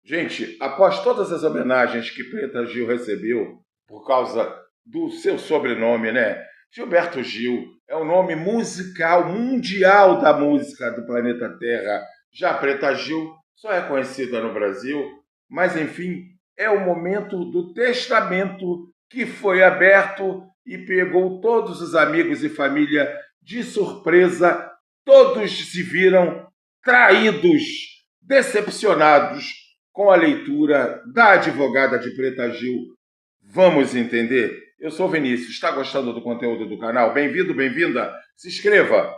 Gente, após todas as homenagens que Preta Gil recebeu por causa do seu sobrenome, né? Gilberto Gil é o nome musical mundial da música do planeta Terra. Já Preta Gil só é conhecida no Brasil, mas enfim, é o momento do testamento que foi aberto e pegou todos os amigos e família de surpresa. Todos se viram traídos, decepcionados com a leitura da advogada de Preta Gil. Vamos entender? Eu sou Vinícius. Está gostando do conteúdo do canal? Bem-vindo, bem-vinda. Se inscreva.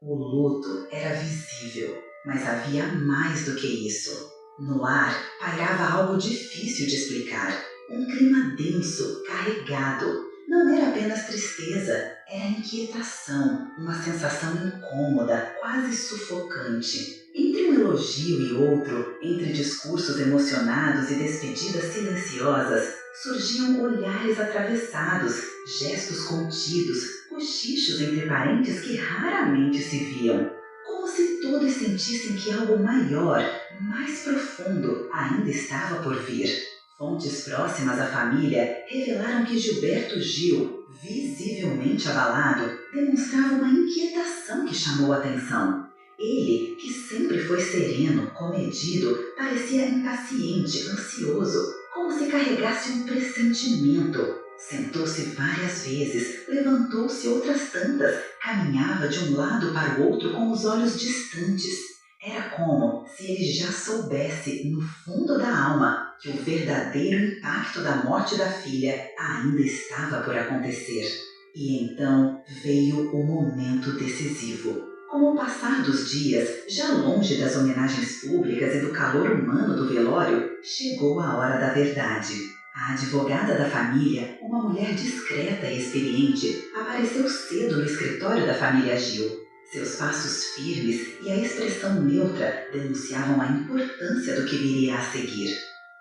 O luto era visível, mas havia mais do que isso. No ar pairava algo difícil de explicar. Um clima denso, carregado. Não era apenas tristeza, era inquietação, uma sensação incômoda, quase sufocante. Entre um elogio e outro, entre discursos emocionados e despedidas silenciosas, surgiam olhares atravessados, gestos contidos, cochichos entre parentes que raramente se viam. Como se todos sentissem que algo maior, mais profundo, ainda estava por vir. Fontes próximas à família revelaram que Gilberto Gil, visivelmente abalado, demonstrava uma inquietação que chamou a atenção. Ele, que sempre foi sereno, comedido, parecia impaciente, ansioso, como se carregasse um pressentimento. Sentou-se várias vezes, levantou-se outras tantas, caminhava de um lado para o outro com os olhos distantes. Era como se ele já soubesse, no fundo da alma, que o verdadeiro impacto da morte da filha ainda estava por acontecer. E então veio o momento decisivo. Com o passar dos dias, já longe das homenagens públicas e do calor humano do velório, chegou a hora da verdade. A advogada da família, uma mulher discreta e experiente, apareceu cedo no escritório da família Gil. Seus passos firmes e a expressão neutra denunciavam a importância do que viria a seguir.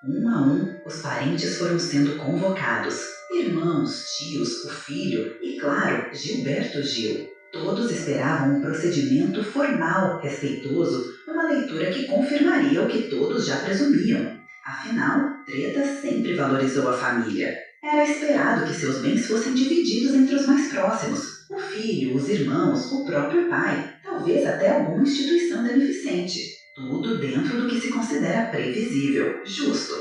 Um a um, os parentes foram sendo convocados. Irmãos, tios, o filho e, claro, Gilberto Gil. Todos esperavam um procedimento formal, respeitoso, uma leitura que confirmaria o que todos já presumiam. Afinal, Preta sempre valorizou a família. Era esperado que seus bens fossem divididos entre os mais próximos. O filho, os irmãos, o próprio pai, talvez até alguma instituição beneficente. Tudo dentro do que se considera previsível, justo.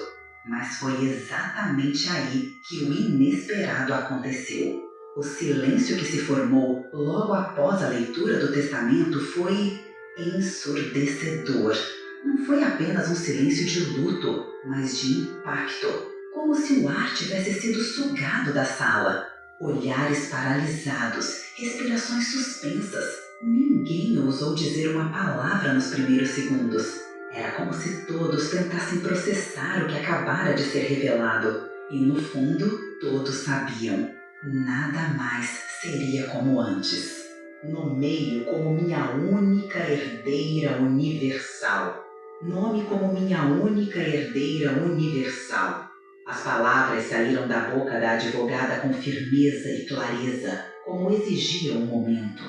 Mas foi exatamente aí que o inesperado aconteceu. O silêncio que se formou logo após a leitura do testamento foi ensurdecedor. Não foi apenas um silêncio de luto, mas de impacto, como se o ar tivesse sido sugado da sala. Olhares paralisados, respirações suspensas. Ninguém ousou dizer uma palavra nos primeiros segundos. Era como se todos tentassem processar o que acabara de ser revelado. E no fundo, todos sabiam. Nada mais seria como antes. No meio, como minha única herdeira universal. Nome como minha única herdeira universal. As palavras saíram da boca da advogada com firmeza e clareza, como exigia o momento.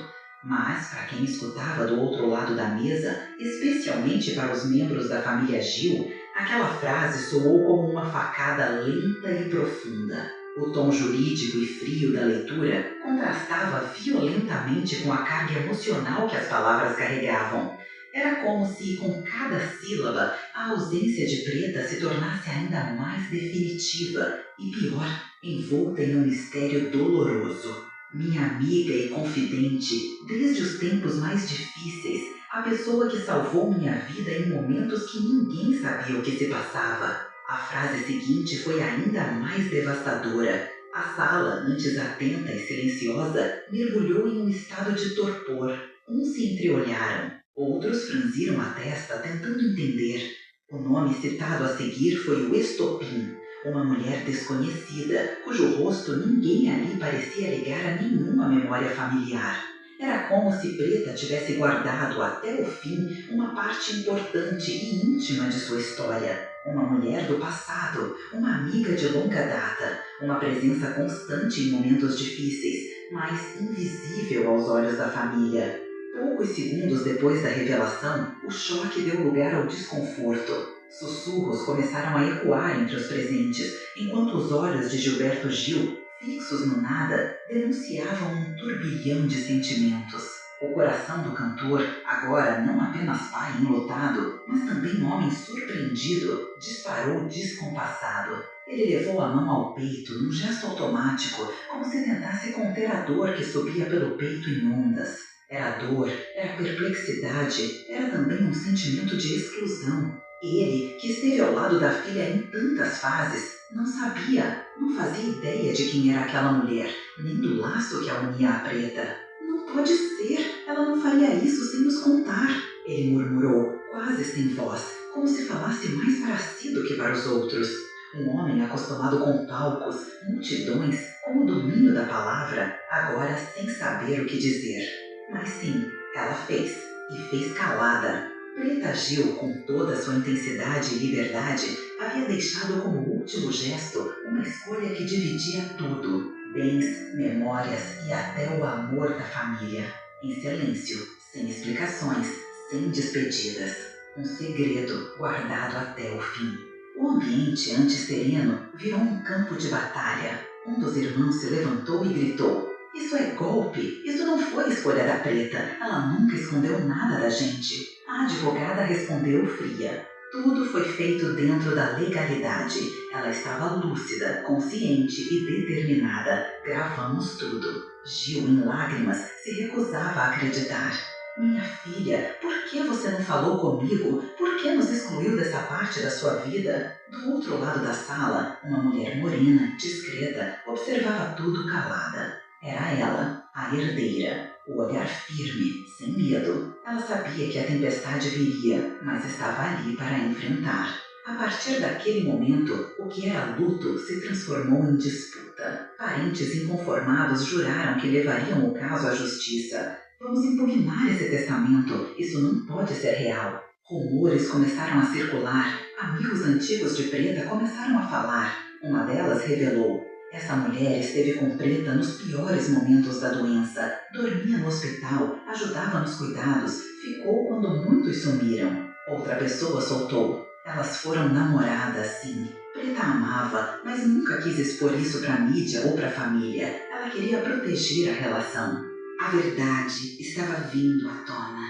Mas, para quem escutava do outro lado da mesa, especialmente para os membros da família Gil, aquela frase soou como uma facada lenta e profunda. O tom jurídico e frio da leitura contrastava violentamente com a carga emocional que as palavras carregavam. Era como se, com cada sílaba, a ausência de Preta se tornasse ainda mais definitiva e, pior, envolta em um mistério doloroso. Minha amiga e confidente, desde os tempos mais difíceis, a pessoa que salvou minha vida em momentos que ninguém sabia o que se passava. A frase seguinte foi ainda mais devastadora. A sala, antes atenta e silenciosa, mergulhou em um estado de torpor. Uns se entreolharam, outros franziram a testa tentando entender. O nome citado a seguir foi o Estopim, uma mulher desconhecida, cujo rosto ninguém ali parecia ligar a nenhuma memória familiar. Era como se Preta tivesse guardado até o fim uma parte importante e íntima de sua história. Uma mulher do passado, uma amiga de longa data, uma presença constante em momentos difíceis, mas invisível aos olhos da família. Poucos segundos depois da revelação, o choque deu lugar ao desconforto. Sussurros começaram a ecoar entre os presentes, enquanto os olhos de Gilberto Gil, fixos no nada, denunciavam um turbilhão de sentimentos. O coração do cantor, agora não apenas pai enlutado, mas também homem surpreendido, disparou descompassado. Ele levou a mão ao peito num gesto automático, como se tentasse conter a dor que subia pelo peito em ondas. Era dor, era perplexidade, era também um sentimento de exclusão. Ele, que esteve ao lado da filha em tantas fases, não sabia, não fazia ideia de quem era aquela mulher, nem do laço que a unia à preta. Não pode ser, ela não faria isso sem nos contar, ele murmurou, quase sem voz, como se falasse mais para si do que para os outros. Um homem acostumado com palcos, multidões, com o domínio da palavra, agora sem saber o que dizer. Mas sim, ela fez, e fez calada. Preta Gil, com toda a sua intensidade e liberdade, havia deixado como último gesto uma escolha que dividia tudo: bens, memórias e até o amor da família. Em silêncio, sem explicações, sem despedidas. Um segredo guardado até o fim. O ambiente antes sereno virou um campo de batalha. Um dos irmãos se levantou e gritou: "Isso é golpe! Isso não foi escolha da preta! Ela nunca escondeu nada da gente!" A advogada respondeu fria: "Tudo foi feito dentro da legalidade. Ela estava lúcida, consciente e determinada. Gravamos tudo." Gil, em lágrimas, se recusava a acreditar. "Minha filha, por que você não falou comigo? Por que nos excluiu dessa parte da sua vida?" Do outro lado da sala, uma mulher morena, discreta, observava tudo calada. Era ela, a herdeira, o olhar firme, sem medo. Ela sabia que a tempestade viria, mas estava ali para enfrentar. A partir daquele momento, o que era luto se transformou em disputa. Parentes inconformados juraram que levariam o caso à justiça. "Vamos impugnar esse testamento, isso não pode ser real." Rumores começaram a circular, amigos antigos de Preta começaram a falar. Uma delas revelou: "Essa mulher esteve com Preta nos piores momentos da doença. Dormia no hospital, ajudava nos cuidados, ficou quando muitos sumiram." Outra pessoa soltou: "Elas foram namoradas, sim. Preta a amava, mas nunca quis expor isso para a mídia ou para a família. Ela queria proteger a relação." A verdade estava vindo à tona,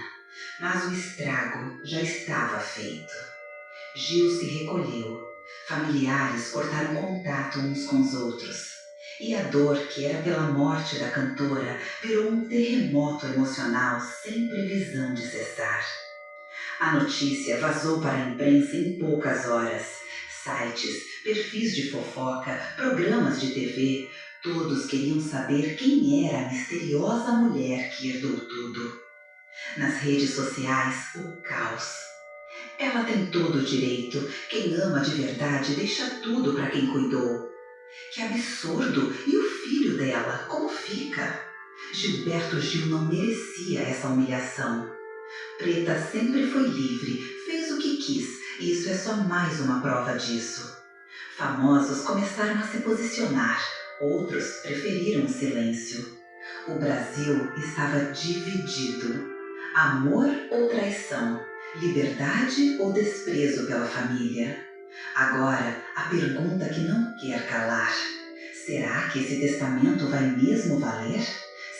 mas o estrago já estava feito. Gil se recolheu. Familiares cortaram contato uns com os outros. E a dor que era pela morte da cantora virou um terremoto emocional sem previsão de cessar. A notícia vazou para a imprensa em poucas horas. Sites, perfis de fofoca, programas de TV, todos queriam saber quem era a misteriosa mulher que herdou tudo. Nas redes sociais, o caos. "Ela tem todo o direito. Quem ama de verdade deixa tudo para quem cuidou." Que absurdo! E o filho dela, como fica? Gilberto Gil não merecia essa humilhação. Preta sempre foi livre, fez o que quis, e isso é só mais uma prova disso. Famosos começaram a se posicionar, outros preferiram o silêncio. O Brasil estava dividido. Amor ou traição? Liberdade ou desprezo pela família? Agora, a pergunta que não quer calar: será que esse testamento vai mesmo valer?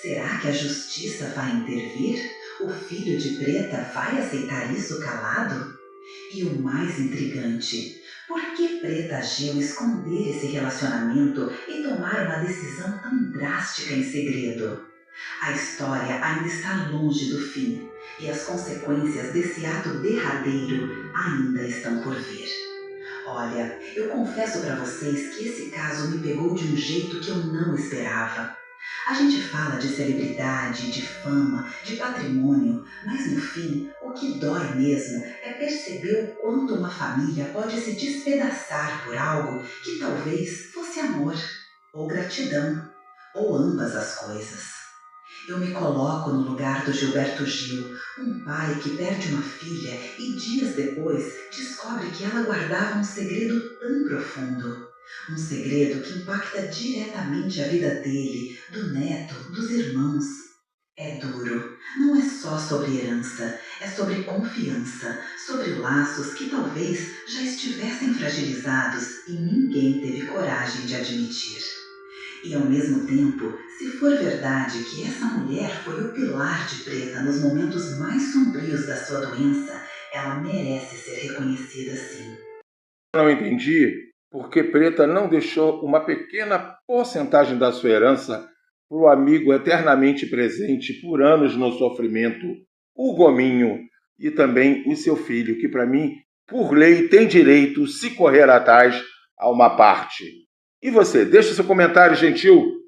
Será que a justiça vai intervir? O filho de Preta vai aceitar isso calado? E o mais intrigante: por que Preta Gil esconder esse relacionamento e tomar uma decisão tão drástica em segredo? A história ainda está longe do fim, e as consequências desse ato derradeiro ainda estão por vir. Olha, eu confesso para vocês que esse caso me pegou de um jeito que eu não esperava. A gente fala de celebridade, de fama, de patrimônio, mas no fim, o que dói mesmo é perceber o quanto uma família pode se despedaçar por algo que talvez fosse amor, ou gratidão, ou ambas as coisas. Eu me coloco no lugar do Gilberto Gil, um pai que perde uma filha e dias depois descobre que ela guardava um segredo tão profundo. Um segredo que impacta diretamente a vida dele, do neto, dos irmãos. É duro. Não é só sobre herança, é sobre confiança, sobre laços que talvez já estivessem fragilizados e ninguém teve coragem de admitir. E ao mesmo tempo, se for verdade que essa mulher foi o pilar de Preta nos momentos mais sombrios da sua doença, ela merece ser reconhecida sim. Não entendi por que Preta não deixou uma pequena porcentagem da sua herança para o amigo eternamente presente por anos no sofrimento, o Gominho, e também o seu filho, que para mim, por lei, tem direito, se correr atrás, a uma parte. E você, deixa seu comentário gentil